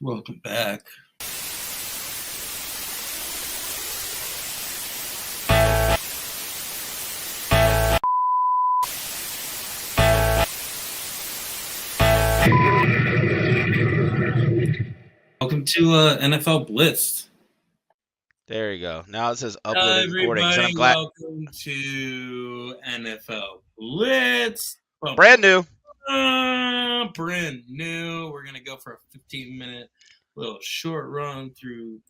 Welcome back. Welcome to NFL Blitz. There you go. Now it says Hi, uploading recordings, and I'm everybody. glad. Welcome to NFL Blitz. Brand new. Brand new. We're going to go for a 15-minute little short run through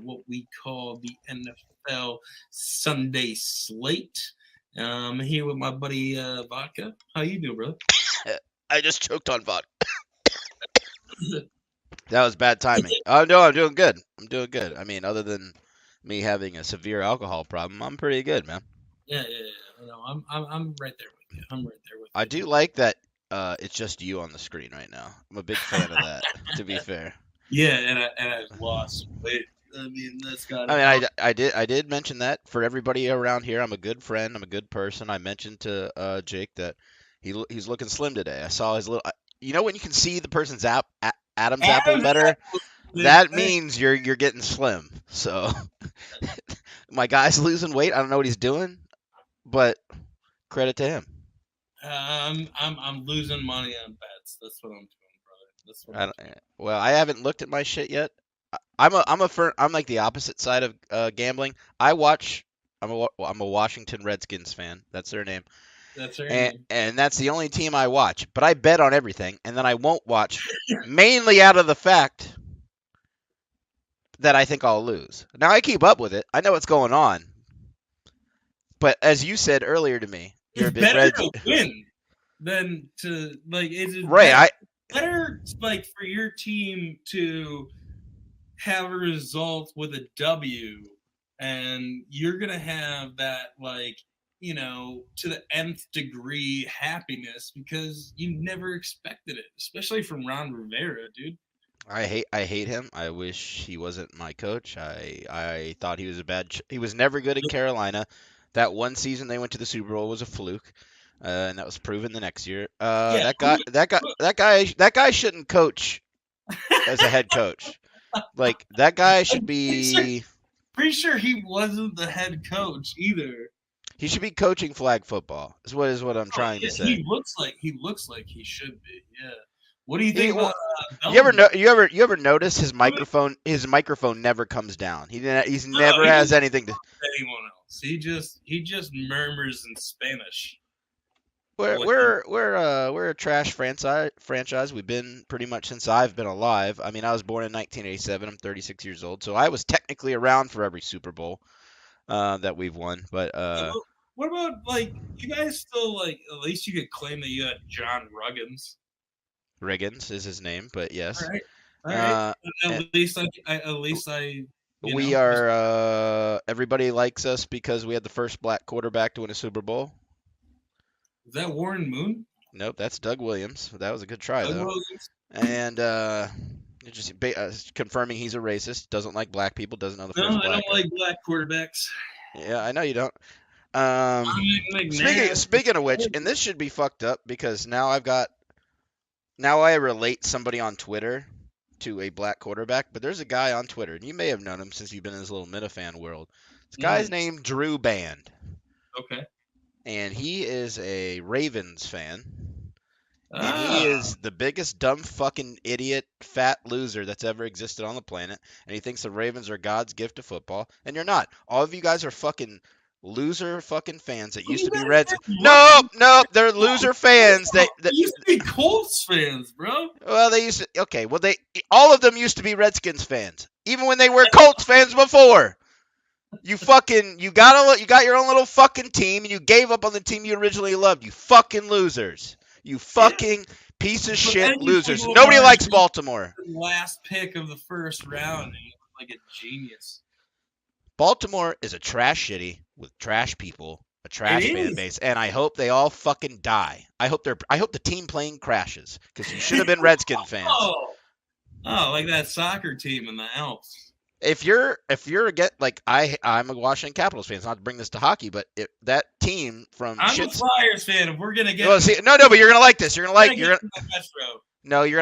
what we call the NFL Sunday slate. I'm here with my buddy Vodka. How you doing, brother? I just choked on vodka. That was bad timing. Oh no, I'm doing good. I'm doing good. I mean, other than me having a severe alcohol problem, I'm pretty good, man. Yeah. No, I'm right there with you. I'm right there with you. I do like that it's just you on the screen right now. I'm a big fan of that, to be fair. Yeah, and I lost weight. I mean, that's got. I mean, I did mention that for everybody around here. I'm a good friend. I'm a good person. I mentioned to Jake that he's looking slim today. I saw his little. You know when you can see the person's Adam's apple better, that means you're getting slim. So my guy's losing weight. I don't know what he's doing, but credit to him. I'm losing money on bets. That's what I'm doing, brother. That's what Well, I haven't looked at my shit yet. I'm like the opposite side of gambling. I'm a Washington Redskins fan. That's their name. That's their name. And that's the only team I watch. But I bet on everything, and then I won't watch, mainly out of the fact that I think I'll lose. Now I keep up with it. I know what's going on. But as you said earlier to me, you're a big better to win than to like. It's right. Better like for your team to have a result with a W, and you're gonna have that like to the nth degree happiness because you never expected it, especially from Ron Rivera, dude. I hate him. I wish he wasn't my coach. I thought he was he was never good at Carolina. That one season they went to the Super Bowl was a fluke, and that was proven the next year. That guy shouldn't coach as a head coach. Like that guy should be. Pretty sure he wasn't the head coach either. He should be coaching flag football. Is what I'm trying to say. He looks like he should be. Yeah. What do you think about you ever notice his microphone never comes down. He's never has anything to anyone else. He just murmurs in Spanish. We're a trash franchise. We've been pretty much since I've been alive. I mean, I was born in 1987. I'm 36 years old, so I was technically around for every Super Bowl that we've won. But what about like you guys still like? At least you could claim that you had John Ruggins. Riggins is his name, but yes. All right. At least I. We are. Everybody likes us because we had the first black quarterback to win a Super Bowl. Is that Warren Moon? Nope, that's Doug Williams. That was a good try though. Williams. And just confirming he's a racist. Doesn't like black people. Doesn't know the first black. I don't like black quarterbacks. Yeah, I know you don't. Speaking of which, and this should be fucked up because now I relate somebody on Twitter to a black quarterback, but there's a guy on Twitter, and you may have known him since you've been in this little Minifan world. This guy's named Drew Band. Okay. And he is a Ravens fan. And he is the biggest dumb fucking idiot fat loser that's ever existed on the planet. And he thinks the Ravens are God's gift to football. And you're not. All of you guys are fucking loser fucking fans that used to be Reds. No, they're loser fans. They used to be Colts fans, bro. Well, they used to. Okay, well all of them used to be Redskins fans, even when they were Colts fans before. You got your own little fucking team, and you gave up on the team you originally loved. You fucking losers. You fucking piece of shit losers. Nobody likes Baltimore. Last pick of the first round, and you look like a genius. Baltimore is a trash city with trash people, a trash fan base, and I hope they all fucking die. I hope the team playing crashes because you should have been Redskin fans. Oh, like that soccer team in the Alps. If you're I'm a Washington Capitals fan. It's not to bring this to hockey, but that team from I'm a Flyers fan. If we're gonna get but you're gonna like this. You're gonna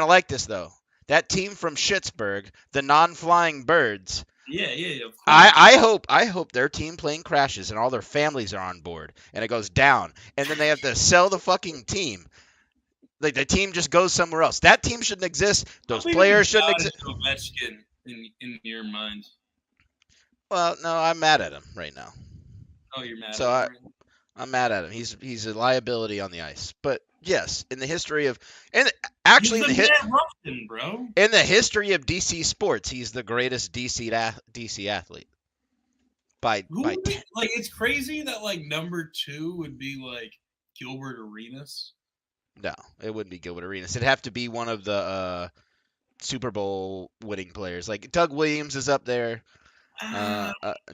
like this though. that team from Schittsburg, the non-flying birds. Yeah, of course. I hope their team plane crashes and all their families are on board and it goes down and then they have to sell the fucking team. Like the team just goes somewhere else. That team shouldn't exist. Those players shouldn't exist. Ovechkin in your mind. Well, no, I'm mad at him right now. Oh, you're mad. So I'm mad at him. He's a liability on the ice. But yes, in the history of and actually he's Russian, bro. In the history of DC sports, he's the greatest DC athlete. Like it's crazy that like number 2 would be like Gilbert Arenas. No, it wouldn't be Gilbert Arenas. It'd have to be one of the Super Bowl winning players. Like Doug Williams is up there.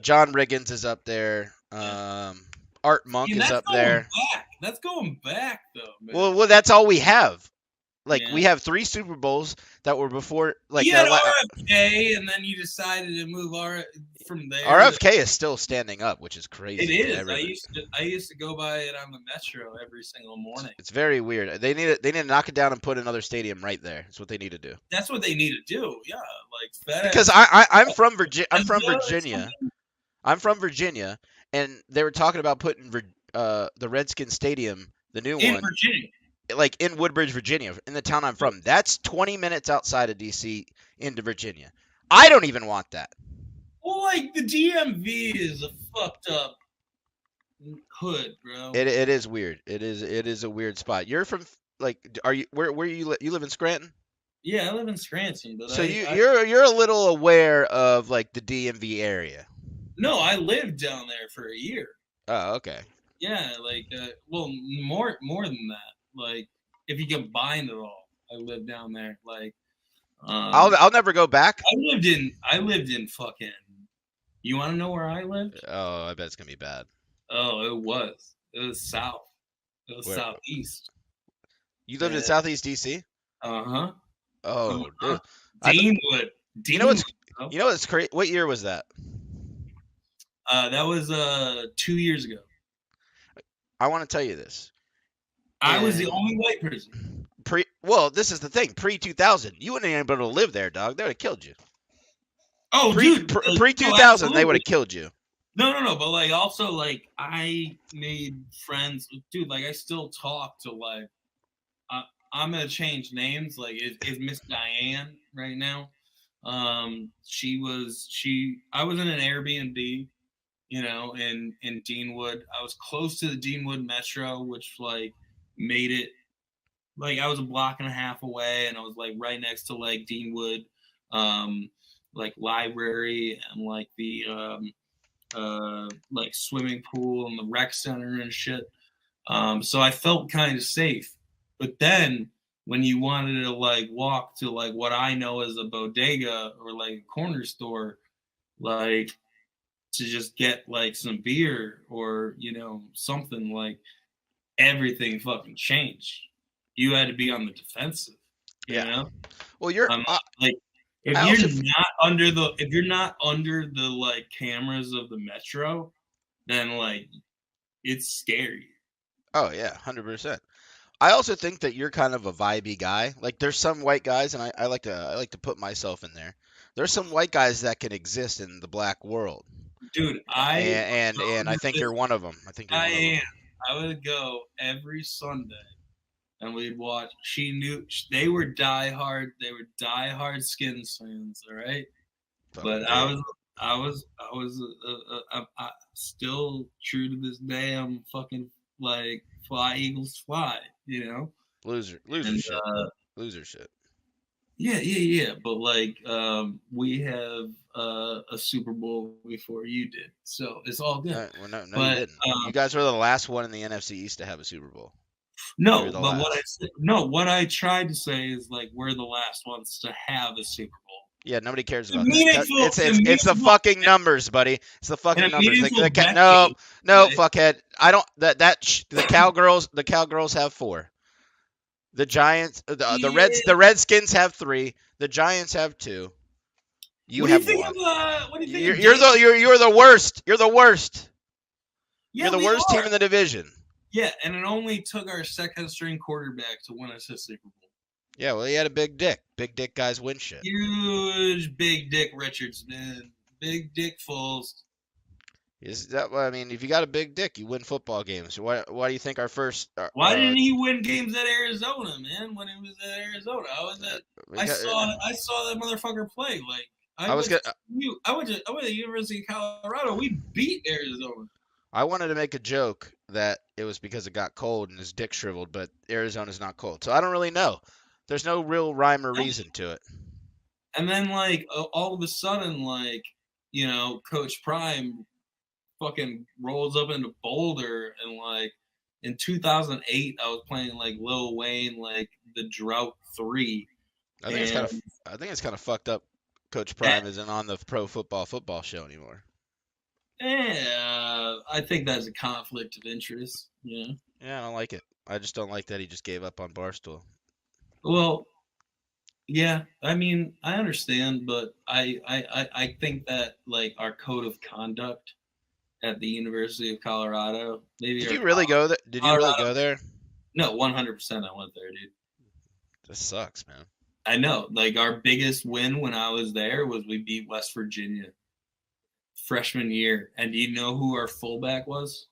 John Riggins is up there. Art Monk is up there. That's going back though, man. Well, that's all we have. Like we have 3 Super Bowls that were before. Like RFK, and then you decided to move from there. RFK is still standing up, which is crazy. It is. I used to go by it on the Metro every single morning. It's very weird. They need to knock it down and put another stadium right there. That's what they need to do. That's what they need to do. Yeah, like FedEx. Because I'm from Virginia. I'm from Virginia, and they were talking about putting the Redskins Stadium, the new one, in Virginia. Like in Woodbridge, Virginia, in the town I'm from. That's 20 minutes outside of DC into Virginia. I don't even want that. Well, like the DMV is a fucked up hood, bro. It is weird. It is a weird spot. You're from are you where you live in Scranton? Yeah, I live in Scranton, but so you're a little aware of like the DMV area. No, I lived down there for a year. Oh, okay. Yeah, like well, more than that. Like, if you combine it all, I lived down there. Like, I'll never go back. I lived in fucking. You want to know where I lived? Oh, I bet it's gonna be bad. Oh, it was south. It was southeast. You lived in Southeast DC? Uh-huh. Oh, dude. Deanwood. You know what's crazy? What year was that? That was 2 years ago. I want to tell you this. I was the only white person. Well, this is the thing. Pre-2000, you wouldn't have been able to live there, dog. They would have killed you. Oh, dude. Pre-2000, they would have killed you. No. But, like, also, like, I made friends. Dude, like, I still talk to, like, I'm going to change names. Like, it's Miss Diane right now. I was in an Airbnb, you know, in Deanwood. I was close to the Deanwood Metro, which, like, made it like I was a block and a half away, and I was like right next to like Deanwood like library and like the like swimming pool and the rec center and shit, so I felt kind of safe. But then when you wanted to like walk to like what I know as a bodega or like a corner store, like to just get like some beer or, you know, something, like everything fucking changed. You had to be on the defensive. You know? Well, you're like if you're not under the like cameras of the Metro, then like it's scary. Oh yeah, 100%. I also think that you're kind of a vibey guy. Like there's some white guys, and I like to put myself in there. There's some white guys that can exist in the black world. Dude, I think you're one of them. I would go every Sunday, and we'd watch. They were diehard Skins fans. All right, but I was still true to this day. I'm fucking like fly Eagles fly. You know, loser shit. Yeah. But like, we have a Super Bowl before you did, so it's all good. No, you didn't. You guys were the last one in the NFC East to have a Super Bowl. No, but what I tried to say is like we're the last ones to have a Super Bowl. Yeah, nobody cares about that. It's the fucking numbers, buddy. It's the fucking numbers. No, fuckhead. I don't. The Cowgirls have 4. The Giants, the Redskins have 3. The Giants have 2. You have 1. You're the worst. You're the worst. You're the worst team in the division. Yeah, and it only took our second string quarterback to win us a Super Bowl. Yeah, well, he had a big dick. Big dick guys win shit. Huge big dick Richards, man. Big dick Foles. Is that? I mean, if you got a big dick, you win football games. Why do you think our first? Why didn't he win games at Arizona, man? When he was at Arizona, I saw that motherfucker play. Like I I was went gonna. to I went to the University of Colorado. We beat Arizona. I wanted to make a joke that it was because it got cold and his dick shriveled, but Arizona's not cold, so I don't really know. There's no real rhyme or reason to it. And then like all of a sudden, like Coach Prime fucking rolls up into Boulder, and like in 2008 I was playing like Lil Wayne, like the Drought 3. I think it's kind of. I think it's kind of fucked up. Coach Prime isn't on the pro football show anymore. Yeah, I think that's a conflict of interest. Yeah. Yeah, I don't like it. I just don't like that he just gave up on Barstool. Well, yeah. I mean, I understand, but I think that like our code of conduct at the University of Colorado, maybe. Did you really go there? Did you really go there? No, 100%. I went there, dude. This sucks, man. I know. Like our biggest win when I was there was we beat West Virginia freshman year. And do you know who our fullback was?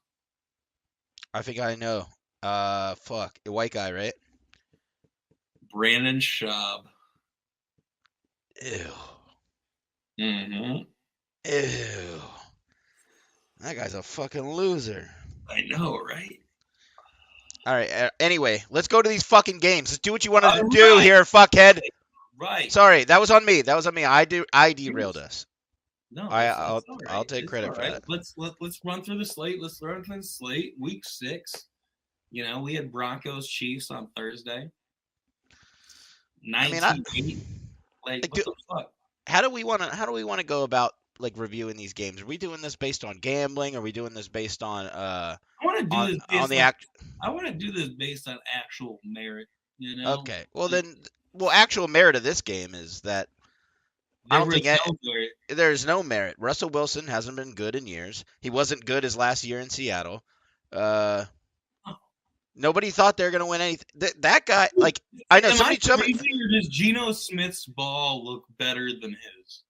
I think I know. Fuck, a white guy, right? Brandon Schaub. Ew. Mm-hmm. Ew. That guy's a fucking loser. I know, right? All right. Anyway, let's go to these fucking games. Let's do what you wanted to do here, fuckhead. Right. Sorry, that was on me. I derailed us. No, I'll take credit for that. Let's run through the slate. Let's run through the slate. Week 6. We had Broncos Chiefs on Thursday. 19-8. Like what the fuck? How do we want to go about like reviewing these games? Are we doing this based on gambling? Are we doing this based on I want to do I want to do this based on actual merit, Okay. Well then actual merit of this game is that I don't think there's no merit. Russell Wilson hasn't been good in years. He wasn't good his last year in Seattle. Nobody thought they were going to win anything. That guy, like, I know somebody. Or does Geno Smith's ball look better than his?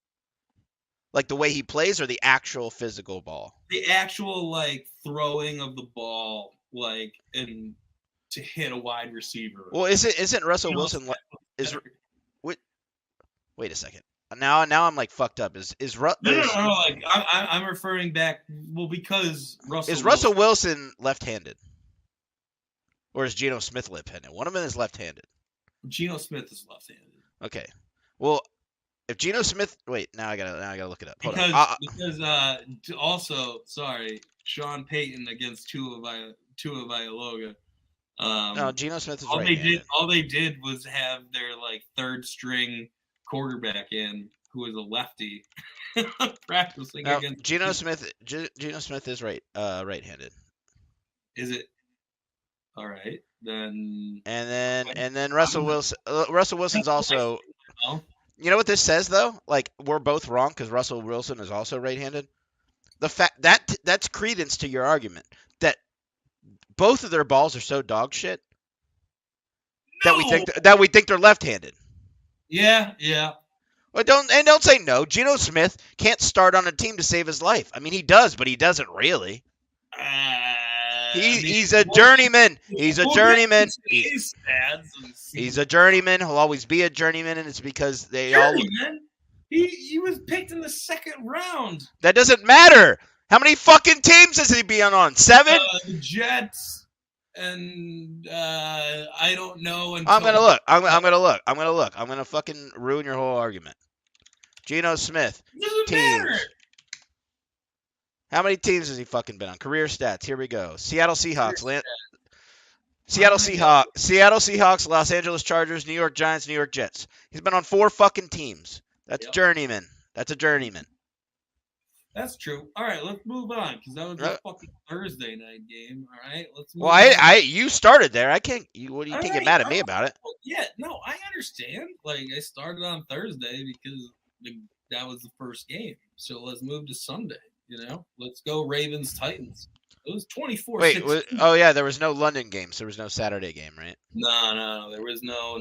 Like the way he plays, or the actual physical ball? The actual like throwing of the ball, like and to hit a wide receiver. Well, isn't Russell Wilson? Wait a second. Now I'm like fucked up. Is No, like I'm referring back. Well, because Russell Wilson left-handed, or is Geno Smith left-handed? One of them is left-handed. Geno Smith is left-handed. Okay. Well, if Geno Smith, wait, now I gotta look it up. Hold on. Because also, sorry, Sean Payton against Tua Vailoga. No, Geno Smith is all they did was have their like third string quarterback in who was a lefty practicing against Geno Smith is right-handed. Is it? All right, then. And then Russell Wilson's also. You know what this says though? Like we're both wrong because Russell Wilson is also right-handed. The fact that's credence to your argument that both of their balls are so dog shit that we think they're left-handed. Yeah. Well, don't say no. Geno Smith can't start on a team to save his life. I mean, he does, but he doesn't really. He's a journeyman. He's a journeyman. He's a journeyman. He'll always be a journeyman, and it's because they all. He was picked in the second round. That doesn't matter. How many fucking teams is he being on? 7? The Jets, and I don't know. I'm gonna look. I'm gonna fucking ruin your whole argument. Geno Smith. Doesn't matter. How many teams has he fucking been on? Career stats. Here we go. Seattle Seahawks. Seattle Seahawks. Los Angeles Chargers. New York Giants. New York Jets. He's been on 4 fucking teams. That's journeyman. That's a journeyman. That's true. All right, let's move on because that was a fucking Thursday night game. All right, let's move on. You started there. I can't. You can't get mad at me about it. Yeah, no, I understand. Like I started on Thursday because that was the first game. So let's move to Sunday. Let's go Ravens Titans. It was 24 Wait, 16. oh yeah, there was no London games. There was no Saturday game, right? No. There was no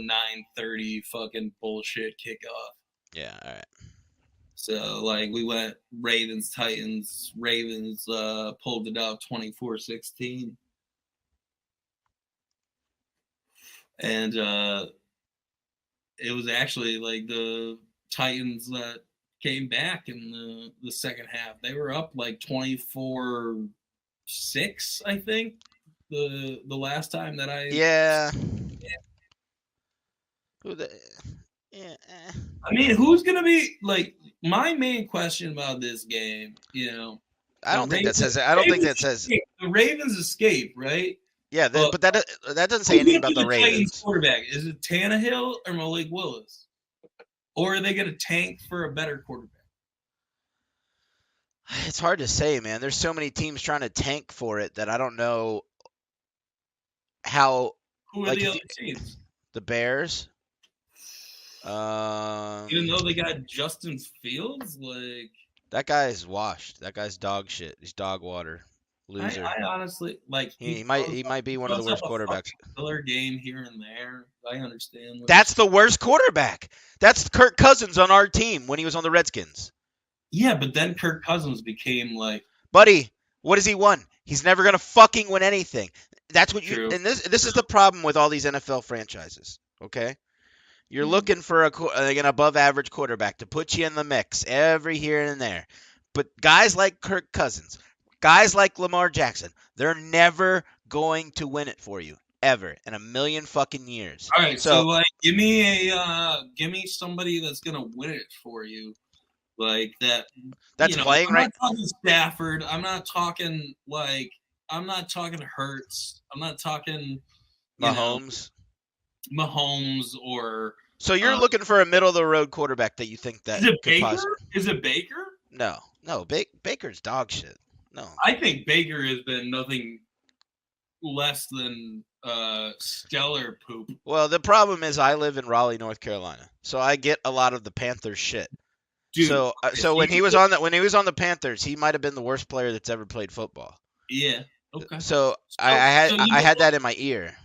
9:30 fucking bullshit kickoff. Yeah, all right. So like we went Ravens Titans. Ravens pulled it out 24-16. And it was actually like the Titans that came back in the second half. They were up like 24-6, I think. The last time that Yeah. Who the? Yeah. I mean, who's gonna be like my main question about this game? I don't think that says. I don't think that says. The Ravens escape, right? Yeah, But but that doesn't say who's anything gonna about be the the Titans Ravens. quarterback? Is it Tannehill or Malik Willis, or are they gonna tank for a better quarterback? It's hard to say, man. There's so many teams trying to tank for it that I don't know how. Who are Like the if other you, teams? the Bears. Even though they got Justin Fields, like That guy's washed. That guy's dog shit. He's dog water. Loser. I honestly like He might be one of the throws up worst a quarterbacks. fucking killer game here and there. I understand. That's the worst quarterback. That's Kirk Cousins on our team when he was on the Redskins. Yeah, but then Kirk Cousins became like, Buddy, what has he won? He's never gonna fucking win anything. That's what true. and this is the problem with all these NFL franchises. Okay, you're looking for an above average quarterback to put you in the mix every here and there, but guys like Kirk Cousins, guys like Lamar Jackson, they're never going to win it for you ever in a million fucking years. All right, so like, give me somebody that's gonna win it for you, like that. That's playing I'm right. not talking Stafford. I'm not talking Hurts. I'm not talking Mahomes. Mahomes or. So you're looking for a middle of the road quarterback that you think that Is it could Baker? possibly. Is it Baker? No, Baker's dog shit. No, I think Baker has been nothing less than stellar poop. Well, the problem is I live in Raleigh, North Carolina, so I get a lot of the Panthers shit. Dude, so when he was on the Panthers, he might have been the worst player that's ever played football. Yeah. Okay. So I had that in my ear.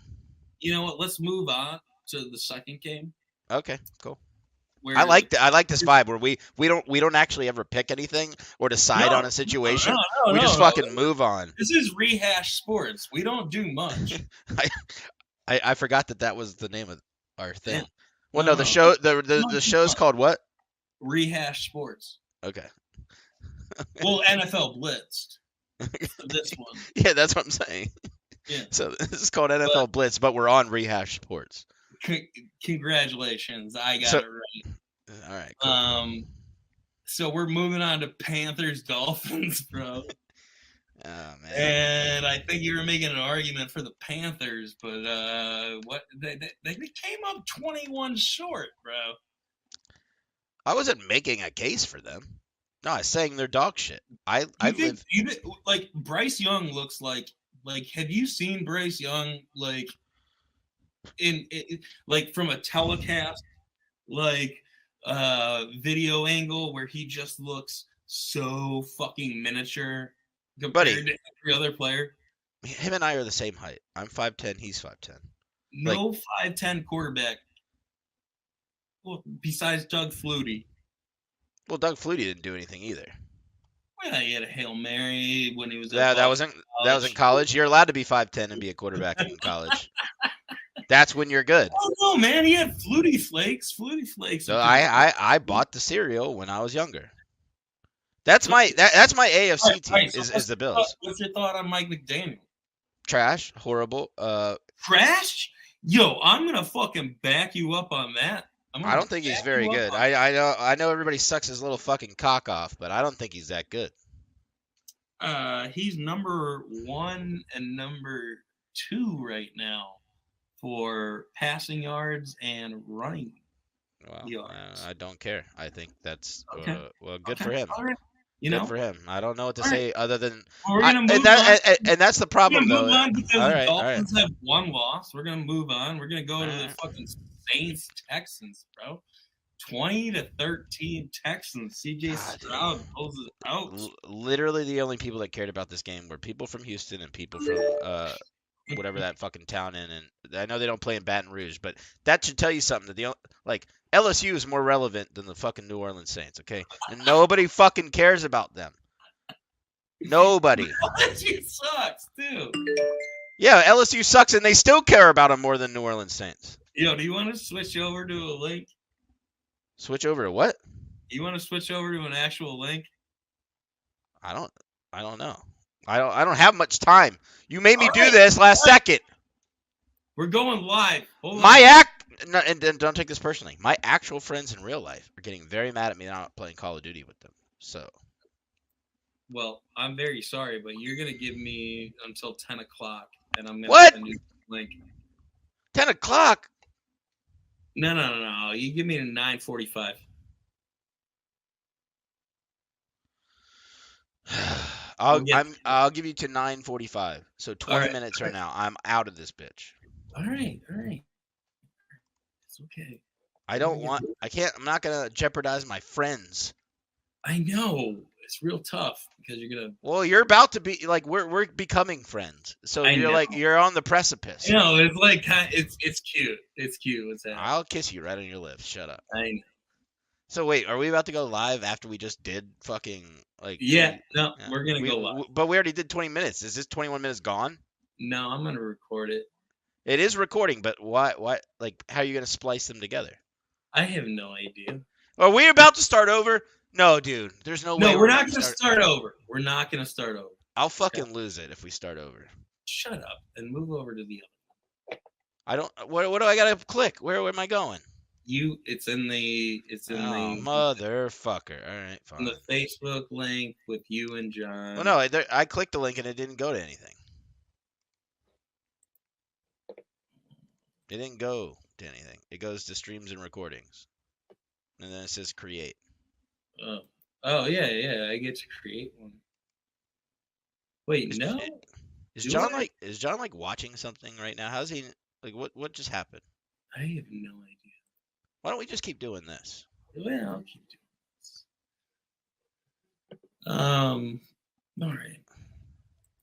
You know what? Let's move on to the second game. Okay, cool. I like this vibe where we don't actually ever pick anything or decide on a situation. We just fucking move on. This is rehash sports. We don't do much. I forgot that was the name of our thing. Yeah. Well, no, the show's called what? Rehash sports. Okay. Well, NFL Blitzed. This one. Yeah, that's what I'm saying. Yeah. So this is called NFL Blitz, but we're on rehash sports. Congratulations, I got it right. All right. Cool. So we're moving on to Panthers Dolphins, bro. Oh man. And I think you were making an argument for the Panthers, but what they came up 21 short, bro. I wasn't making a case for them. No, I was saying they're dog shit. Like Bryce Young looks like have you seen Bryce Young like in like from a telecast video angle where he just looks so fucking miniature compared to every other player? Him and I are the same height. I'm 5'10", he's 5'10". No 5'10" quarterback. Well, besides Doug Flutie. Well, Doug Flutie didn't do anything either. Well, he had a Hail Mary when he was that was in college. You're allowed to be 5'10" and be a quarterback in college. That's when you're good. Oh no, man! He had Flutie Flakes. So I bought the cereal when I was younger. That's my AFC team is the Bills. What's your thought on Mike McDaniel? Trash, horrible. Trash? Yo, I'm gonna fucking back you up on that. I don't think he's very good. I know everybody sucks his little fucking cock off, but I don't think he's that good. He's number 1 and number 2 right now for passing yards and running yards. I don't care. I think that's okay. Good for him. All right. Good for him. I don't know what to say other than and that's the problem though. Move on because the Dolphins have 1 loss. We're gonna move on. We're gonna go to the fucking Saints Texans, bro. 20-13 Texans. CJ God, Stroud pulls it out. literally the only people that cared about this game were people from Houston and people from whatever that fucking town in. And I know they don't play in Baton Rouge, but that should tell you something. That LSU is more relevant than the fucking New Orleans Saints, okay? And nobody fucking cares about them. Nobody. LSU sucks too. Yeah, LSU sucks, and they still care about them more than New Orleans Saints. Yo, do you want to switch over to a link? Switch over to what? You want to switch over to an actual link? I don't know. I don't have much time. You made me All do right. this last second. We're going live. Hold My no, and don't take this personally. My actual friends in real life are getting very mad at me that I'm not playing Call of Duty with them. So. Well, I'm very sorry, but you're gonna give me until 10 o'clock, and I'm gonna What? send you the link. 10 o'clock? No. You give me to 9:45. I'll give you to 9:45. So 20 right. minutes right now. I'm out of this bitch. All right. It's okay. I'm not gonna jeopardize my friends. I know it's real tough because you're gonna. Well, you're about to be like we're becoming friends. So you're on the precipice. No, it's like it's cute. It's cute. What's that? I'll kiss you right on your lips. Shut up. I know. So wait, are we about to go live after we just did fucking like? Yeah, we're gonna go live. But we already did 20 minutes. Is this 21 minutes gone? No, I'm gonna record it. It is recording, but why? Like, how are you gonna splice them together? I have no idea. Are we about to start over? No, dude. There's no way. No, we're not gonna start over. We're not gonna start over. I'll fucking lose it if we start over. Shut up and move over to the other. I don't. What do I gotta click? Where am I going? It's in the motherfucker. All right, fine. In the Facebook link with you and John. Well, no, I clicked the link and it didn't go to anything. It didn't go to anything. It goes to streams and recordings, and then it says create. Oh yeah. I get to create one. Wait, no. Is John like watching something right now? How's he like? What just happened? I have no idea. Why don't we just keep doing this? Well, I'll keep doing this. All right.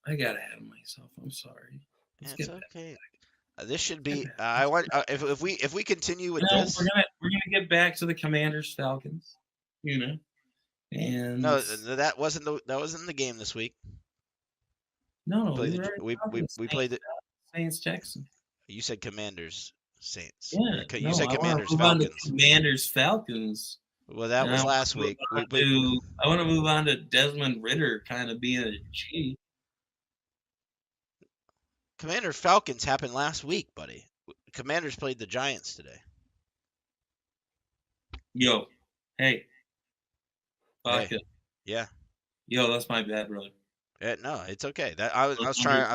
I got ahead of myself. I'm sorry. It's okay. This should be. I want if we continue with this. We're gonna get back to the Commanders Falcons. You know. And no, that wasn't the game this week. No, we played the Saints Texans. You said Commanders Saints. Yeah, you said Commanders Falcons. Falcons. Commanders Falcons. Well, that was last week. I want to move on to Desmond Ridder kind of being a G. Commander Falcons happened last week, buddy. Commanders played the Giants today. Yo, hey. Hey. Yeah. Yo, that's my bad, brother. No, it's okay. I was trying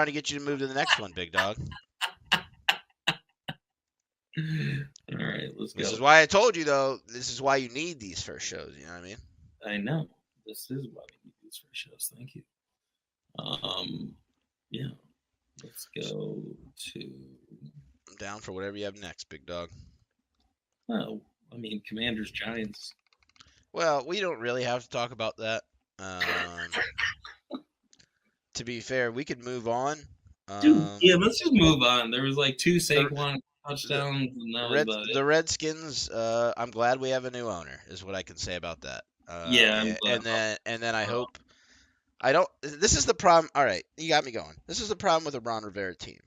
to get you to move to the next one, big dog. All right, let's go. This is why I told you, though. This is why you need these first shows. You know what I mean? I know. This is why we need these first shows. Thank you. Yeah. Let's go to. I'm down for whatever you have next, big dog. Oh, I mean, Commanders Giants. Well, we don't really have to talk about that. To be fair, we could move on. Dude, yeah, let's just move on. There was like 2 Saquon touchdowns. The Redskins. I'm glad we have a new owner. Is what I can say about that. And then I hope. I don't. This is the problem. All right, you got me going. This is the problem with a Ron Rivera team.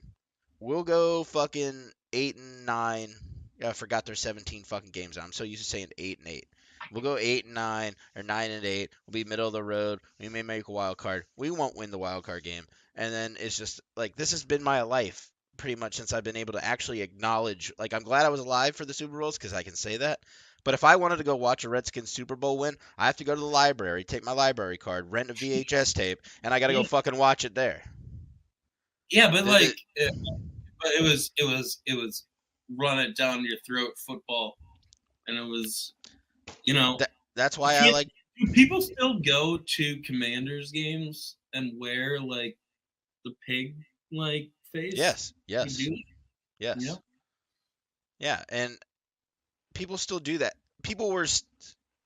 We'll go fucking 8-9. I forgot there's 17 fucking games. I'm so used to saying 8-8. We'll go 8-9 or 9-8. We'll be middle of the road. We may make a wild card. We won't win the wild card game. And then it's just like this has been my life pretty much since I've been able to actually acknowledge. Like I'm glad I was alive for the Super Bowls because I can say that. But if I wanted to go watch a Redskins Super Bowl win, I have to go to the library, take my library card, rent a VHS tape, and I got to go fucking watch it there. Yeah, but it was run it down your throat football, and it was, that's why I like. Do people still go to Commanders games and wear like the pig like face? Yes. Yeah. Yeah, and people still do that. People were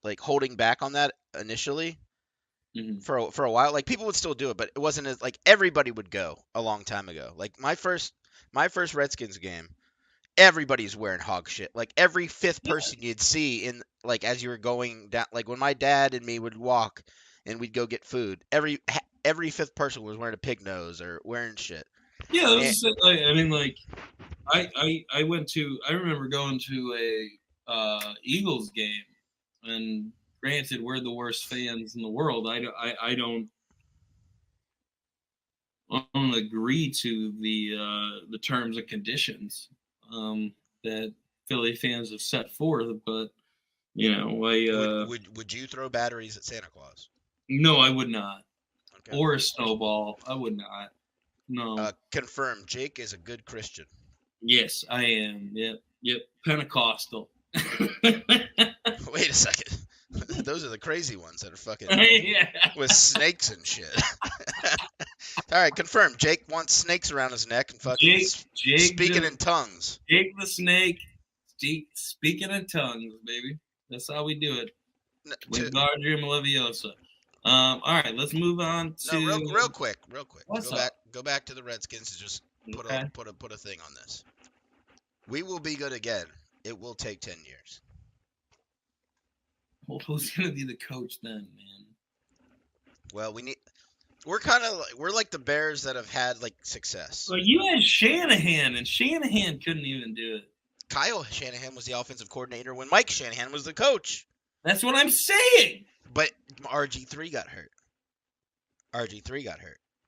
like holding back on that initially Mm-hmm. for a while. Like people would still do it, but it wasn't as like everybody would go a long time ago. Like my first Redskins game, everybody's wearing hog shit. Like every fifth Yeah, person you'd see in like as you were going down, like when my dad and me would walk and we'd go get food, every fifth person was wearing a pig nose or wearing shit. yeah. That was And, just, like, I mean, like I went to. I remember going to a Eagles game, and granted, we're the worst fans in the world. I don't agree to the terms and conditions that Philly fans have set forth, but would you throw batteries at Santa Claus? no, I would not, Okay. or a snowball. I would not. No. Confirm. Jake is a good Christian. Yes, I am. Yep, yep. Pentecostal. Wait a second. Those are the crazy ones that are fucking Yeah. with snakes and shit. All right, confirm. Jake wants snakes around his neck and fucking Jake, speaking in tongues. Jake the snake, speaking in tongues, baby. That's how we do it. Wingardium Leviosa. All right, let's move on to. No, real quick. What's up? Go back to the Redskins and just put Okay. a thing on this. We will be good again. It will take 10 years. Well, who's gonna be the coach then, man? Well, we're like the Bears that have had like success. Well, you had Shanahan, and Shanahan couldn't even do it. Kyle Shanahan was the offensive coordinator when Mike Shanahan was the coach. That's what I'm saying. But RG3 got hurt.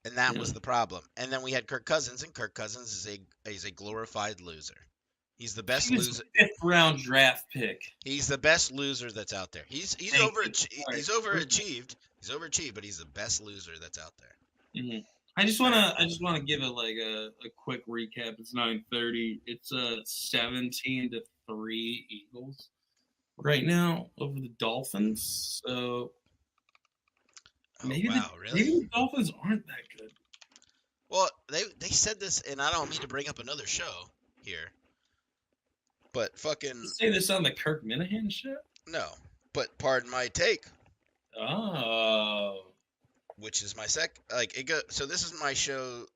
And that was the problem. And then we had Kirk Cousins, and Kirk Cousins is a glorified loser. He's the best loser. 5th round draft pick. He's the best loser that's out there. He's overachieved. He's overachieved, but he's the best loser that's out there. Mm-hmm. I just wanna give it like a quick recap. It's 9:30. It's 17-3 Eagles right now over the Dolphins. So maybe really? maybe the Dolphins aren't that good. Well, they said this, and I don't mean to bring up another show here, but fucking You say this on the Kirk Minahan show? no. But pardon my take. Oh. Which is my so this is my show.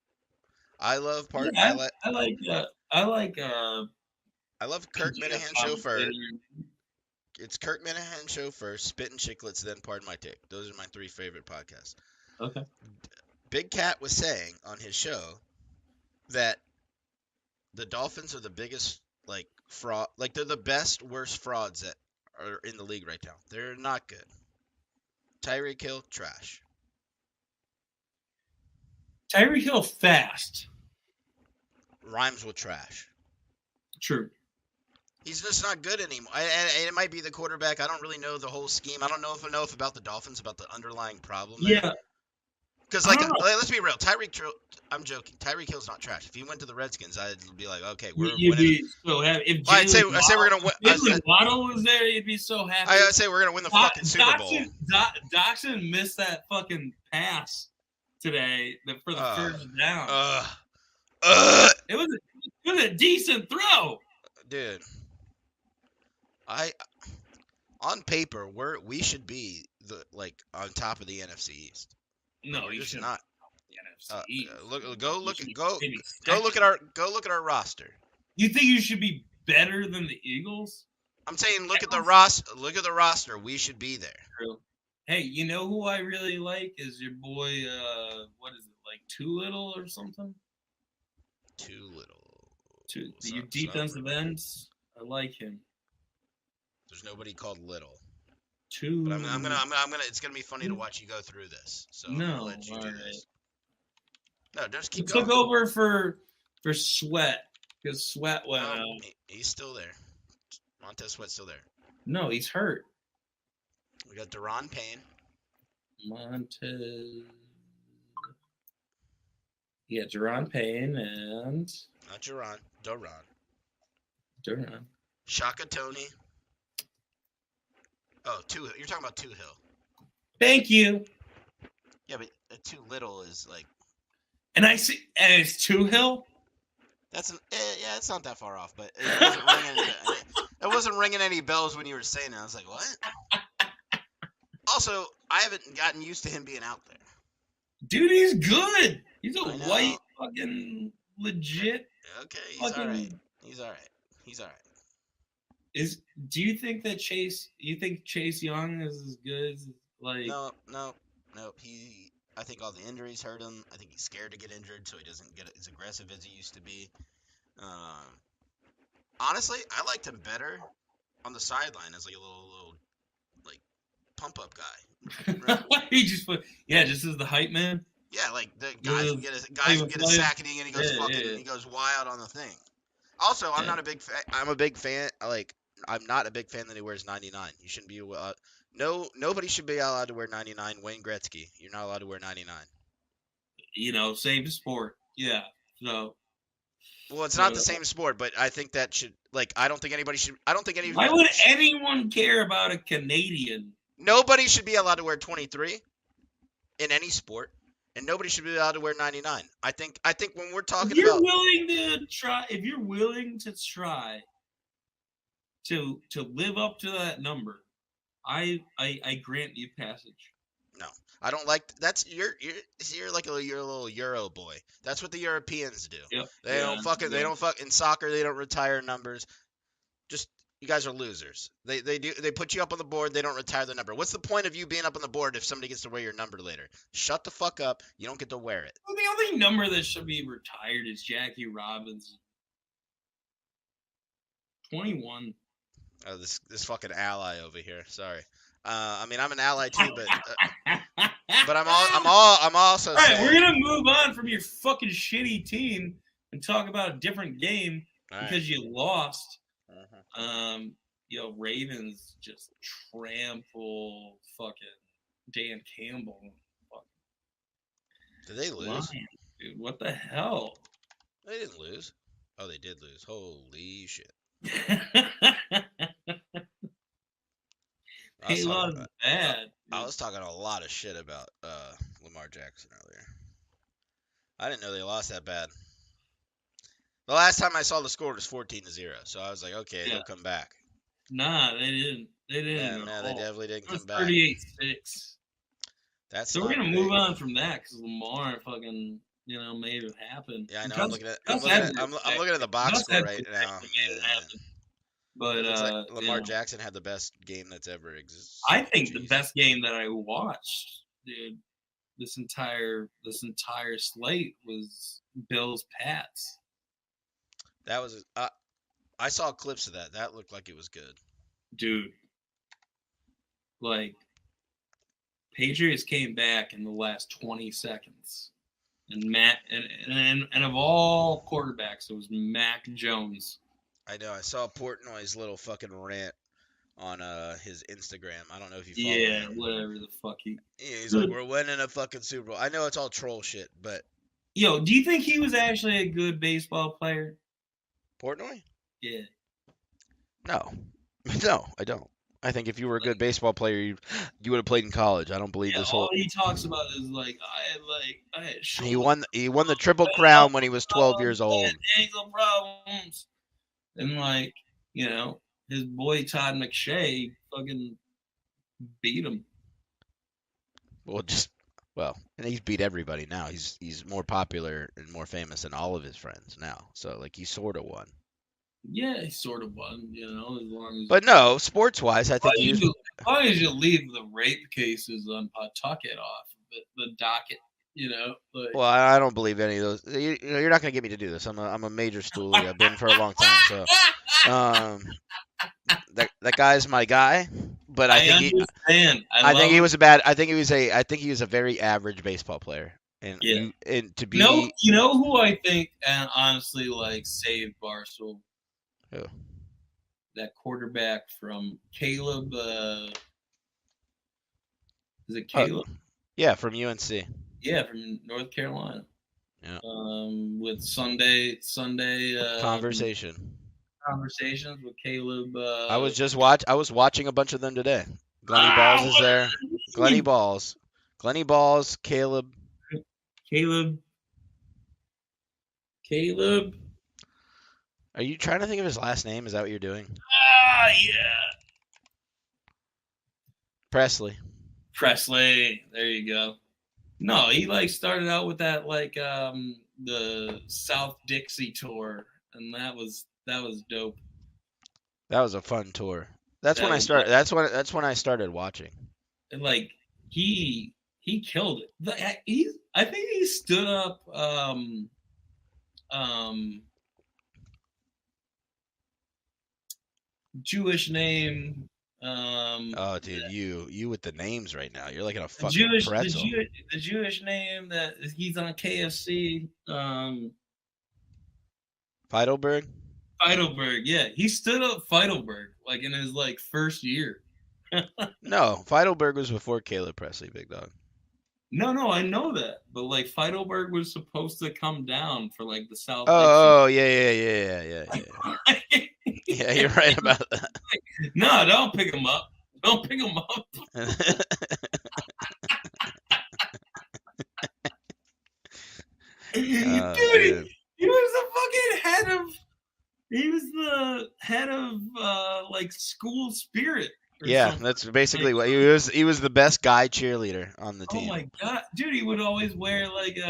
I love part. Yeah, I like love Kirk Minahan show first. It's Kirk Minahan show first, Spit and Chicklets, then Pardon My Take. Those are my 3 favorite podcasts. Okay. Big Cat was saying on his show that the Dolphins are the biggest like fraud, like they're the best worst frauds that are in the league right now. They're not good. Tyreek Hill, trash. Tyreek Hill fast. Rhymes with trash. True. He's just not good anymore. And it might be the quarterback. I don't really know the whole scheme. I don't know if about the Dolphins, about the underlying problem there. Yeah. Because, let's be real. I'm joking. Tyreek Hill's not trash. If he went to the Redskins, I'd be like, okay, we're you'd winning. be so happy. If I'd say we're going to win. If Waddle was there, you'd be so happy. I'd say we're going to win the fucking Super Bowl. Doxson missed that fucking pass today for the first down. It was a decent throw. Dude. On paper, we should be on top of the NFC East. No, you should not. The NFC East. Go look at our roster. You think you should be better than the Eagles? I'm saying look at the roster. Look at the roster. We should be there. True. Hey, you know who I really like is your boy. What is it, like Doolittle or something? Doolittle. Your defensive ends. I like him. There's nobody called Little. But I'm gonna. It's gonna be funny to watch you go through this. So I'm gonna let you do this. No, just keep going. Took over for Sweat because Sweat went out. He's still there. Montez Sweat's still there. No, he's hurt. We got Deron Payne. Yeah, Deron Payne and not Deron. Duran. Shaka Tony. Oh, you're talking about Too Hill. Thank you. Yeah, but Too Little is like. And I see, and it's Too Hill. That's it's not that far off, but it doesn't ring wasn't ringing any bells when you were saying it. I was like, what? Also, I haven't gotten used to him being out there. Dude, he's good. He's a I know. white fucking legit Okay, he's all right. fucking. He's all right. He's all right. Do you think that Chase Young is as good as like? No. I think all the injuries hurt him. I think he's scared to get injured, so he doesn't get as aggressive as he used to be. Honestly, I liked him better on the sideline as like a little like pump up guy. Right? He just just as the hype man. Yeah, like the Yeah, guys would get a sack and he goes he goes wild on the thing. Also, I'm Yeah. not a big fan. I'm a big fan. Like, I'm not a big fan that he wears 99. You shouldn't be. Nobody should be allowed to wear 99. Wayne Gretzky, you're not allowed to wear 99. Same sport. Yeah. So. Well, it's not the same sport, but I think that should. Like, I don't think anybody should. I don't think any. Why would anyone care about a Canadian? Nobody should be allowed to wear 23 in any sport, and nobody should be allowed to wear 99. I think when we're talking If you're about willing to try to live up to that number, I grant you passage. no, I don't like that's you're like you're a little Euro boy. That's what the Europeans do. Yep. They don't fuck in soccer. They don't retire numbers. Just you guys are losers. They put you up on the board. They don't retire the number. What's the point of you being up on the board if somebody gets to wear your number later? Shut the fuck up. You don't get to wear it. Well, the only number that should be retired is Jackie Robinson. 21. Oh, this fucking ally over here. Sorry. I mean, I'm an ally too, but I'm also all right. saying, We're gonna move on from your fucking shitty team and talk about a different game because you lost. Ravens just trample fucking Dan Campbell. Did they lose? Dude, what the hell? They didn't lose. Oh, they did lose. Holy shit. He lost bad. I was talking a lot of shit about Lamar Jackson earlier. I didn't know they lost that bad. The last time I saw the score was 14-0, so I was like, okay, they'll come back. Nah, they didn't. They didn't. Yeah, they definitely didn't come back. 38-6. So we're gonna move on from that because Lamar fucking made it happen. Yeah, I know. I'm looking at the box score right now. But like Lamar Jackson had the best game that's ever existed. I think the best game that I watched, dude, this entire slate was Bills Pats. That was I saw clips of that. That looked like it was good. Dude. Like Patriots came back in the last 20 seconds. And and of all quarterbacks, it was Mac Jones. I know. I saw Portnoy's little fucking rant on his Instagram. I don't know if you follow him. Yeah, whatever the fuck he's like, we're winning a fucking Super Bowl. I know it's all troll shit, but do you think he was actually a good baseball player? Portnoy? Yeah. No, I don't. I think if you were a good baseball player, you would have played in college. I don't believe this whole. All he talks about is I had he won the Triple Crown when he was 12 years old. Ankle problems, and his boy Todd McShay fucking beat him. And he's beat everybody now. He's more popular and more famous than all of his friends now. So he sort of won. Yeah, he sort of won, as long as. But no, sports-wise, I think as long as you leave the rape cases on Pawtucket off the docket, Well, I don't believe any of those. You're not gonna get me to do this. I'm a major stoolie. I've been for a long time. So, that guy's my guy. But I think understand. I think he was a bad. I think he was a very average baseball player. And to be. Who I think honestly saved Barstool. Who? That quarterback from Caleb. Is it Caleb? Yeah, from UNC. Yeah, from North Carolina. Yeah. With Sunday. Conversations with Caleb. I was watching a bunch of them today. Glenny Balls is there. Glenny Balls. Caleb. Caleb. Are you trying to think of his last name? Is that what you're doing? Ah, yeah. Presley. Presley. There you go. No, he like started out with that like the South Dixie tour, and that was dope. That was a fun tour. That's when That I was started. That's when I started watching. and like he killed it. I think he stood up um Jewish name Oh, dude, you with the names right now. You're like in a the fucking Jewish the pretzel. Jew the Jewish name that he's on KFC Heidelberg? Heidelberg. Yeah, he stood up Heidelberg like in his like first year. No, Heidelberg was before Caleb Presley, big dog. No, I know that, but like Heidelberg was supposed to come down for like the South Dixie. Oh, yeah. Yeah, you're right about No, don't pick him up. Don't pick him up. that. Dude, Oh, dude. he was the fucking head of. He was the head of like school spirit or Yeah, something. that's basically Like, what he was. He was the best guy cheerleader on the oh team. my god, dude, he would always wear like he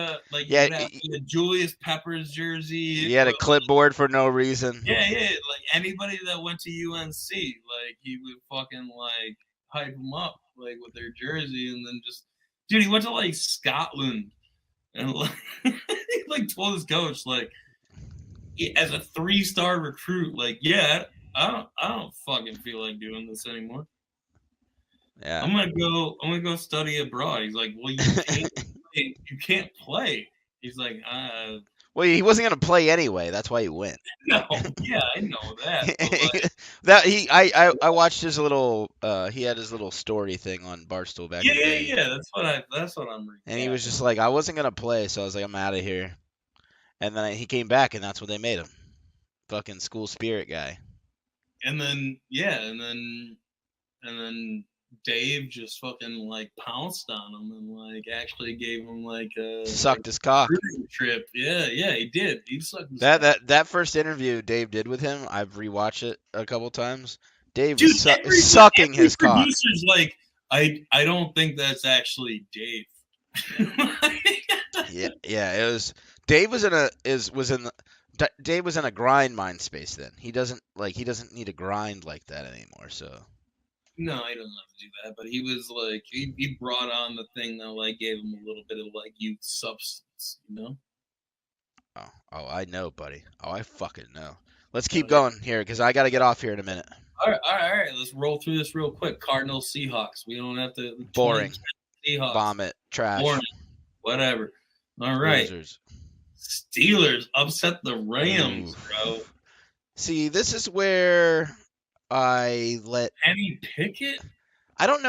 Yeah, would have a Julius Peppers jersey. he had a clipboard for no reason. Yeah, like anybody that went to UNC, like he would fucking like hype them up like with their jersey, and then just, dude, he went to like Scotland, and like he like told his coach like as a 3-star recruit, like, yeah, I don't fucking feel like doing this anymore. Yeah. I'm gonna go study abroad. He's like, well, you can't play. He's like, Well, he wasn't gonna play anyway. That's why he went. no, yeah, I know that, but like, That he I watched his little he had his little story thing on Barstool back yeah, in the yeah, day, yeah. That's what I'm and he was recapping. just like, I wasn't gonna play, so I was like, I'm out of here. And then he came back, and that's what they made him. Fucking school spirit guy. And then yeah, and then Dave just fucking like pounced on him and like actually gave him like a Sucked his cock. recruiting trip. Yeah, he did. He sucked his That cock. that that first interview Dave did with him, I've rewatched it a couple times. Dave was Dude, sucking every his cock. producer's like, I don't think that's actually Dave. Yeah. It was Dave was in a is was in the, Dave was in a grind mind space then. He doesn't need to grind like that anymore. So No, he doesn't have to do that. But he was like, he brought on the thing that like gave him a little bit of like youth substance, you know? oh, I know, buddy. Oh, I fucking know. Let's Oh keep yeah. going here because I got to get off here in a minute. All right. Let's roll through this real quick. Cardinals, Seahawks. We don't have to. Boring. Seahawks. Vomit. Trash. Boring. Whatever. All right. Losers. Steelers upset the Rams, Oof. bro. See, this is where I let. Kenny Pickett? I don't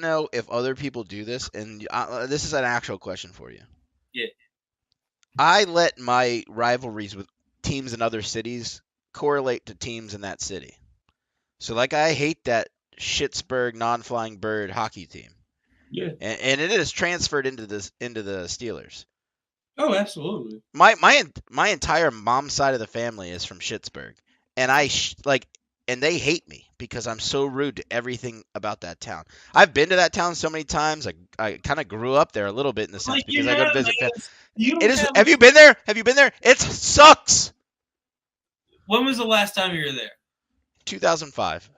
know if other people do this, and this is an actual question for you. Yeah. I let my rivalries with teams in other cities correlate to teams in that city. So, like, I hate that Schittsburg non-flying bird hockey team, Yeah. and it is transferred into the Steelers. Oh, absolutely. My entire mom's side of the family is from Schittsburg, and and they hate me because I'm so rude to everything about that town. I've been to that town so many times. I kind of grew up there a little bit in the sense Like, because I go to visit family. you It don't is. have. Have you been there? Have you been there? It sucks. When was the last time you were there? 2005.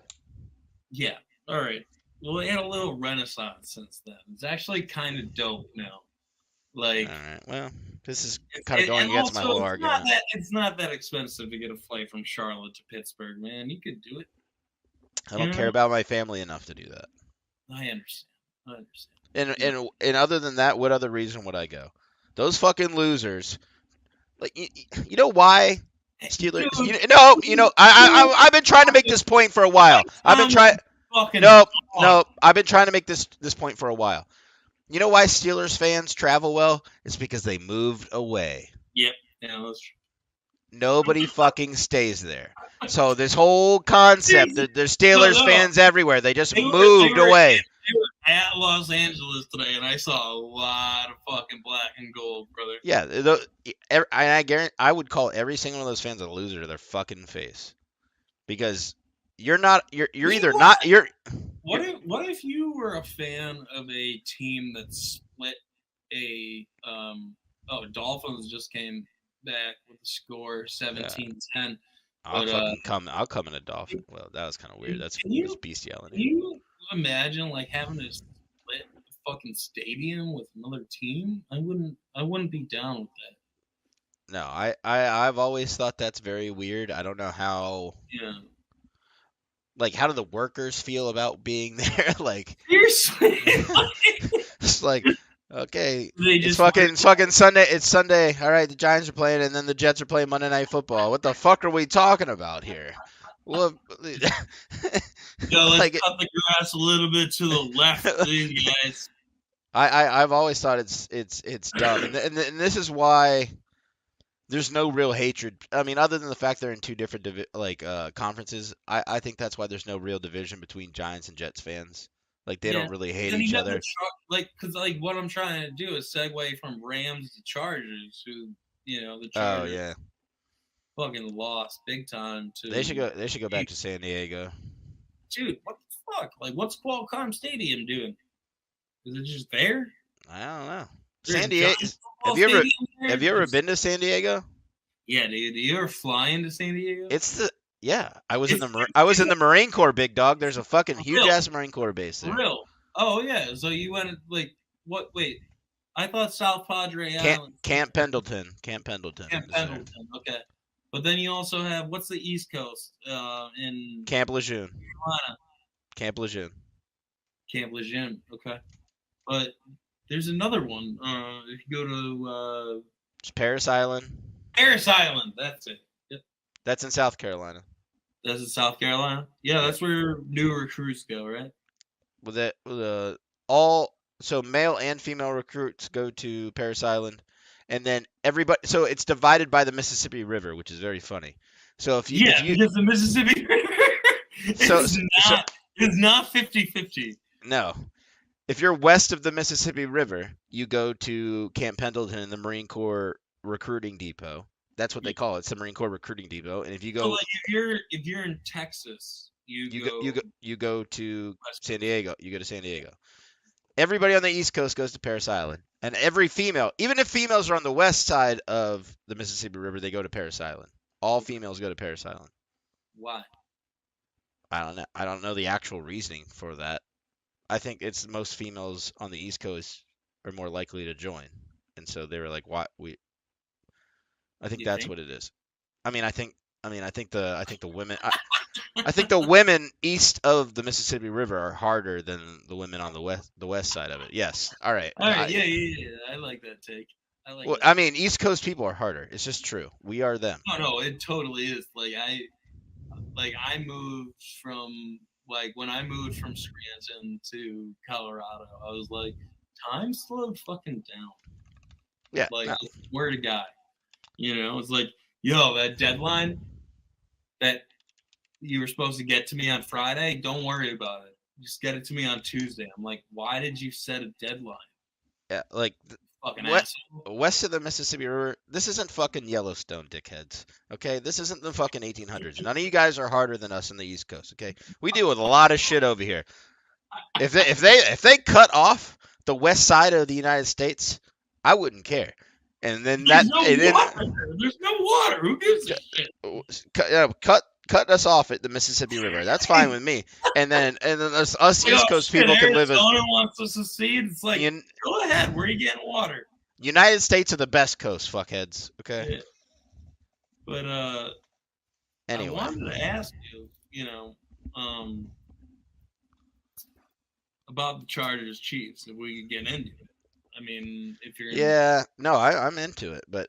Yeah. All right. Well, it had a little renaissance since then. It's actually kind of dope now. Like, All right. Well, this is kind of going against my whole argument. It's not that expensive to get a flight from Charlotte to Pittsburgh, man. You could do it. I don't care about my family enough to do that. I understand. And other than that, what other reason would I go? Those fucking losers. Like you know why Steelers? I've been trying to make this point for a while. I've been trying. No. I've been trying to make this point for a while. You know why Steelers fans travel well? It's because they moved away. Yep. Yeah, that's true. Nobody fucking stays there. So this whole concept that there's Steelers fans everywhere. They just moved away. They were at Los Angeles today, and I saw a lot of fucking black and gold, brother. Yeah, I guarantee I would call every single one of those fans a loser to their fucking face, because you're not. You're You know either what? not. You're. What if you were a fan of a team that split a Dolphins just came back with the score Yeah, 17-10. I'll But fucking come. I'll come in a Dolphin. Well, that was kind of weird. can That's you can bestiality. you imagine like having to split the fucking stadium with another team? I wouldn't be down with that. No, I've always thought that's very weird. I don't know how. Yeah. Like, how do the workers feel about being there? Like, Seriously. it's like, okay, They it's just fucking Sunday. It's Sunday. All right, the Giants are playing, and then the Jets are playing Monday Night Football. What the fuck are we talking about here? Well, let's like, cut the grass a little bit to the left of these guys. I've always thought it's dumb, and this is why there's no real hatred. I mean, other than the fact they're in two different conferences, I think that's why there's no real division between Giants and Jets fans. Like, they Yeah. don't really hate Then each you have other. because like what I'm trying to do is segue from Rams to Chargers, who the Oh Chargers yeah, fucking lost big time to. they should go. They should go back to San Diego. Dude, what the fuck? Like, what's Qualcomm Stadium doing? Is it just there? I don't know. There's San Diego. giant Have football you ever stadium there? have you ever been to San Diego? Yeah, dude. Do you ever fly into San Diego? It's the yeah. I was in It's the Marine Corps, big dog. There's a fucking huge real, ass Marine Corps base there. real. Oh yeah. So you went like what? Wait, I thought South Padre Island. Camp Pendleton. Camp Pendleton. Camp is there. Pendleton. Okay. But then you also have what's the East Coast in Camp Lejeune. Carolina? Camp Lejeune. Camp Lejeune. Okay. But there's another one. If you go to It's Paris Island. Harris Island, that's it. Yep. That's in South Carolina. That's in South Carolina. Yeah, that's where new recruits go, right? With it, all so male and female recruits go to Paris Island, and then everybody. So it's divided by the Mississippi River, which is very funny. So if you because the Mississippi River so, is so not 50-50. no, if you're west of the Mississippi River, you go to Camp Pendleton and the Marine Corps Recruiting Depot. That's what they call it. It's the Marine Corps Recruiting Depot. And if you So go, like if you're in Texas, you go to San Diego. You go to San Diego. Everybody on the East Coast goes to Paris Island, and every female, even if females are on the west side of the Mississippi River, they go to Paris Island. All females go to Paris Island. Why? I don't know. I don't know the actual reasoning for that. I think it's most females on the East Coast are more likely to join, and so they were like, "Why we?" I think You that's think? what it is. I mean, I think the women. I think the women east of the Mississippi River are harder than the women on the west side of it. Yes. All right. All right, yeah. I like that take. I like Well, that. I mean, East Coast people are harder. It's just true. We are them. No, it totally is. I moved from when I moved from Scranton to Colorado, I was like, time slowed fucking down. Yeah. Like, no. I swear to God. It's like, yo, that deadline that you were supposed to get to me on Friday, don't worry about it. Just get it to me on Tuesday. I'm like, why did you set a deadline? Yeah. Like Fucking what? asshole. West of the Mississippi River. This isn't fucking Yellowstone, dickheads. Okay. This isn't the fucking 1800s. None of you guys are harder than us in the East Coast. Okay. We deal with a lot of shit over here. If they cut off the west side of the United States, I wouldn't care. And then There's no water. There's no water. Who gives a shit? cut us off at the Mississippi River. That's fine with me. And then us East Coast people can live. Arizona wants us to secede. It's like, go ahead. Where are you getting water? United States are the best coast, fuckheads. Okay. Yeah. But Anyway, I wanted to ask you, about the Chargers Chiefs, if we could get into it. I mean, if you're yeah, no, I'm into it, but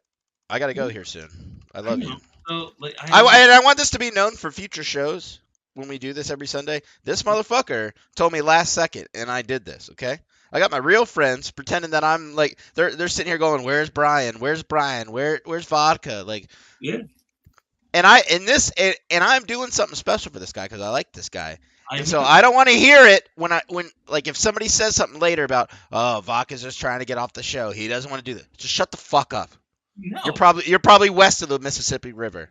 I gotta go here soon. I love you. So, I want this to be known for future shows when we do this every Sunday. This motherfucker told me last second, and I did this. Okay, I got my real friends pretending that I'm like they're sitting here going, "Where's Brian? Where's Brian? Where's vodka?" Like, yeah. And I'm doing something special for this guy because I like this guy. And so I don't want to hear it when if somebody says something later about, oh, Vodka's just trying to get off the show. He doesn't want to do that. Just shut the fuck up. No. You're probably west of the Mississippi River.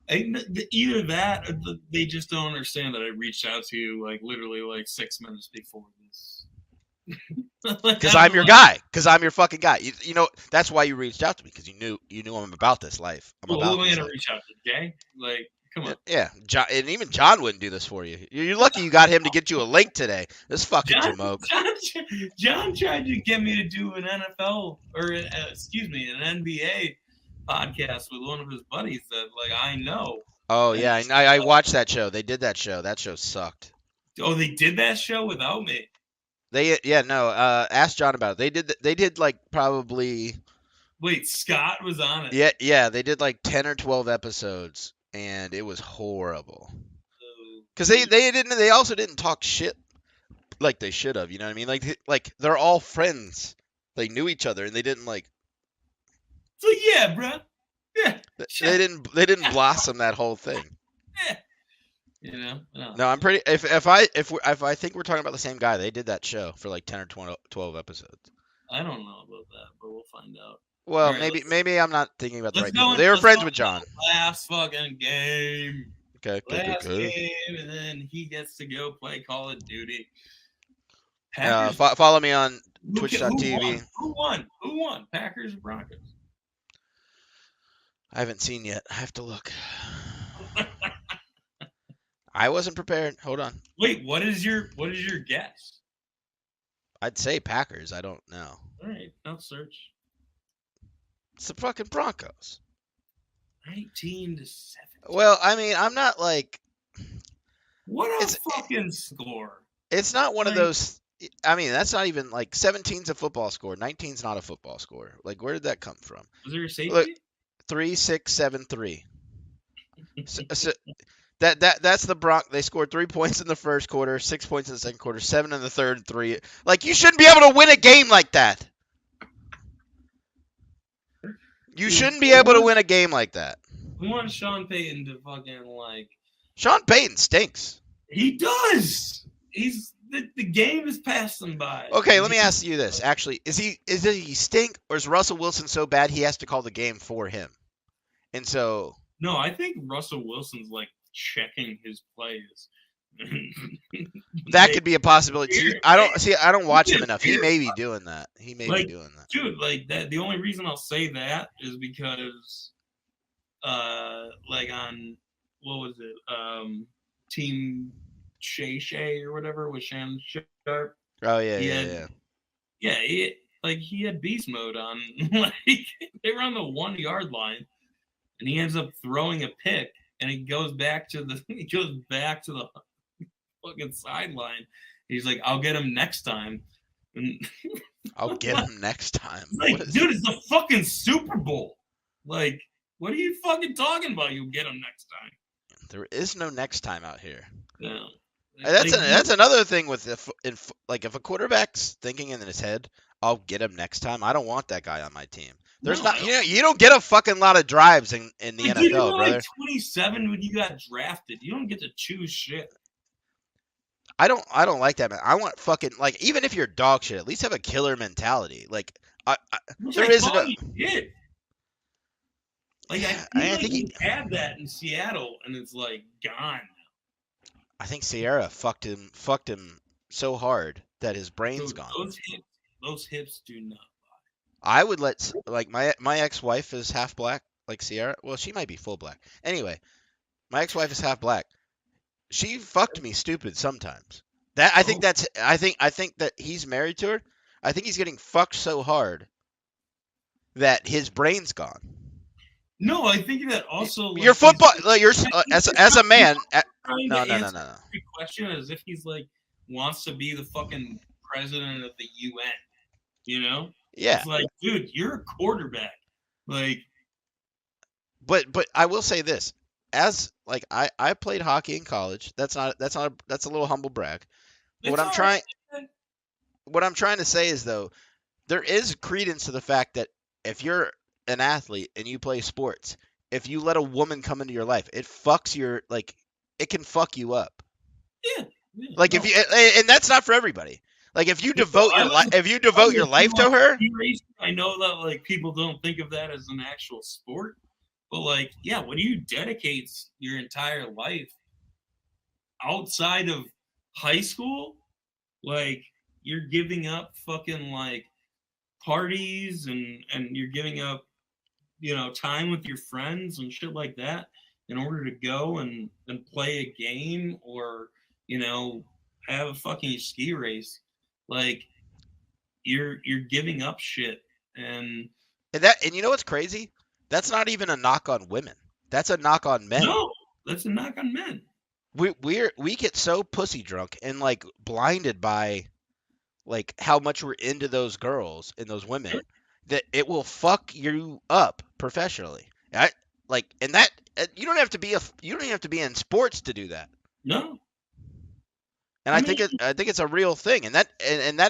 Either that, or they just don't understand that I reached out to you like literally like 6 minutes before this. Like, Because I'm I'm your like, guy. Because I'm your fucking guy. You know that's why you reached out to me because you knew I'm about this life. I'm well, who about am I this gonna life. reach out to? Jay? Like, come on. Yeah, John, and even John wouldn't do this for you. You're lucky you got him to get you a link today. This fucking John, jamoke. John, John tried to get me to do an NFL or excuse me, an NBA podcast with one of his buddies that like I know. Oh And yeah, I watched that show. They did that show. That show sucked. oh, they did that show without me. They yeah no. Ask John about it. They did like probably Wait, Scott was on it. yeah they did like 10 or 12 episodes and it was horrible. So, Cause they also didn't talk shit like they should have. You know what I mean? Like they're all friends. They knew each other and they didn't like so yeah, bro. Yeah, they didn't blossom that whole thing. yeah. You know. No. No, I'm pretty. If I think we're talking about the same guy, they did that show for like 10 or 12 episodes. I don't know about that, but we'll find out. Well, All right, maybe I'm not thinking about the let's right go. people. They were Let's friends go with John. last fucking game. Okay, Last good. game, and then he gets to go play Call of Duty. Packers. Follow me on Who Twitch.tv. won? Who won? Packers or Broncos? I haven't seen yet. I have to look. I wasn't prepared. Hold on. Wait, what is your guess? I'd say Packers. I don't know. All right, I'll search. It's the fucking Broncos. 19-7. Well, I mean, I'm not like. What a fucking score! It's not one of those. I mean, that's not even like 17's a football score. 19's not a football score. Like, where did that come from? Was there a safety? Look, 3, 6, 7, 3. So that's the Bronx. They scored 3 points in the first quarter, 6 points in the second quarter, 7 in the third, and 3. Like, you shouldn't be able to win a game like that. You shouldn't be able to win a game like that. We want Sean Payton to fucking like. Sean Payton stinks. He does. He's the game has passed him by. Okay, let me ask you this. Actually, is he stink or is Russell Wilson so bad he has to call the game for him? And so no, I think Russell Wilson's like checking his plays. that could be a possibility. I don't watch him enough. He may be doing that. He may be doing that. Dude, like that. The only reason I'll say that is because, like on what was it, Team Shay or whatever with Shannon Sharp. Oh yeah. He had beast mode on. Like they were on the 1 yard line, and he ends up throwing a pick, and he goes back to the fucking sideline. He's like, "I'll get him next time." And I'll get him next time. like, dude, it's the fucking Super Bowl. Like, what are you fucking talking about? You'll get him next time. There is no next time out here. No. That's another thing with if a quarterback's thinking in his head, I'll get him next time. I don't want that guy on my team. There's not, you don't get a fucking lot of drives in the NFL, you were brother. Like 27 when you got drafted. You don't get to choose shit. I don't like that, man. I want fucking like even if you're dog shit, at least have a killer mentality. Like there is no. Like I think he had that in Seattle, and it's like gone. I think Sierra fucked him so hard that his brain's gone. Those hips do not lie. I would let like my ex-wife is half black, like Sierra. Well, she might be full black. Anyway, my ex-wife is half black. She fucked me stupid sometimes. I think that he's married to her. I think he's getting fucked so hard that his brain's gone. No, I think that also like, your football, like you're as a man. No. The question is if he's like wants to be the fucking president of the UN. You know? Yeah. It's like, dude, you're a quarterback. Like. But I will say this. As like I played hockey in college. That's a little humble brag. What I'm trying to say is though, there is credence to the fact that if you're an athlete and you play sports, if you let a woman come into your life, it can fuck you up. Yeah. Like if you and that's not for everybody. Like if you devote your life to her. I know that like people don't think of that as an actual sport. But like, yeah, when you dedicate your entire life outside of high school, like you're giving up fucking like parties and you're giving up, time with your friends and shit like that in order to go and play a game or, you know, have a fucking ski race. Like you're giving up shit. And And you know what's crazy? That's not even a knock on women. That's a knock on men. no, that's a knock on men. We get so pussy drunk and like blinded by like how much we're into those girls and those women that it will fuck you up professionally. I like and that you don't have to be in sports to do that. No. And I I mean, think it's a real thing, and that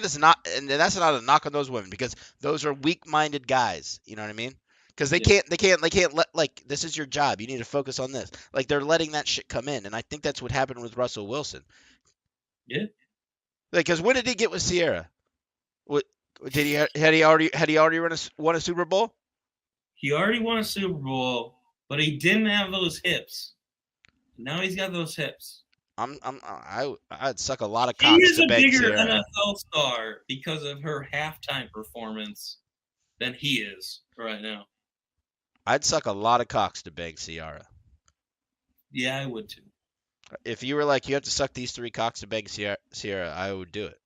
is not, and that's not a knock on those women because those are weak-minded guys. You know what I mean? Because yeah, they can't let, like, this is your job. You need to focus on this. Like they're letting that shit come in, and I think that's what happened with Russell Wilson. yeah. Like, because when did he get with Sierra? What did he had he already won a Super Bowl? He already won a Super Bowl, but he didn't have those hips. Now he's got those hips. I'd suck a lot of She cocks is to a bang bigger Sierra. NFL star because of her halftime performance than he is right now. I'd suck a lot of cocks to bang Sierra. Yeah, I would too. If you were like, you have to suck these 3 cocks to bang Sierra, I would do it.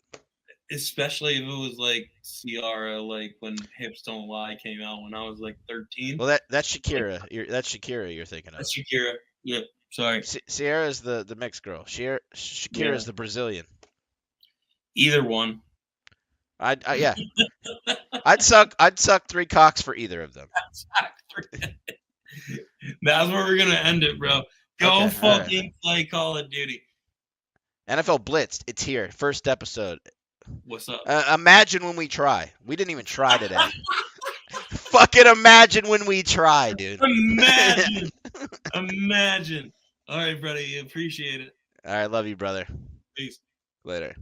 Especially if it was like Ciara, like when Hips Don't Lie came out when I was like 13. Well, that's Like, Shakira. That's Shakira you're thinking of. that's Shakira. Yep. Sorry. Sierra is the mixed girl. Shakira Yeah. is the Brazilian. Either one. Yeah. I'd suck 3 cocks for either of them. That's where we're gonna end it, bro. Go Okay, fucking play Call of Duty. NFL Blitzed. It's here. First episode. What's up? Imagine when we try. We didn't even try today. Fucking imagine when we try, dude. Imagine. Imagine. All right, buddy. Appreciate it. All right, love you, brother. Peace. Later.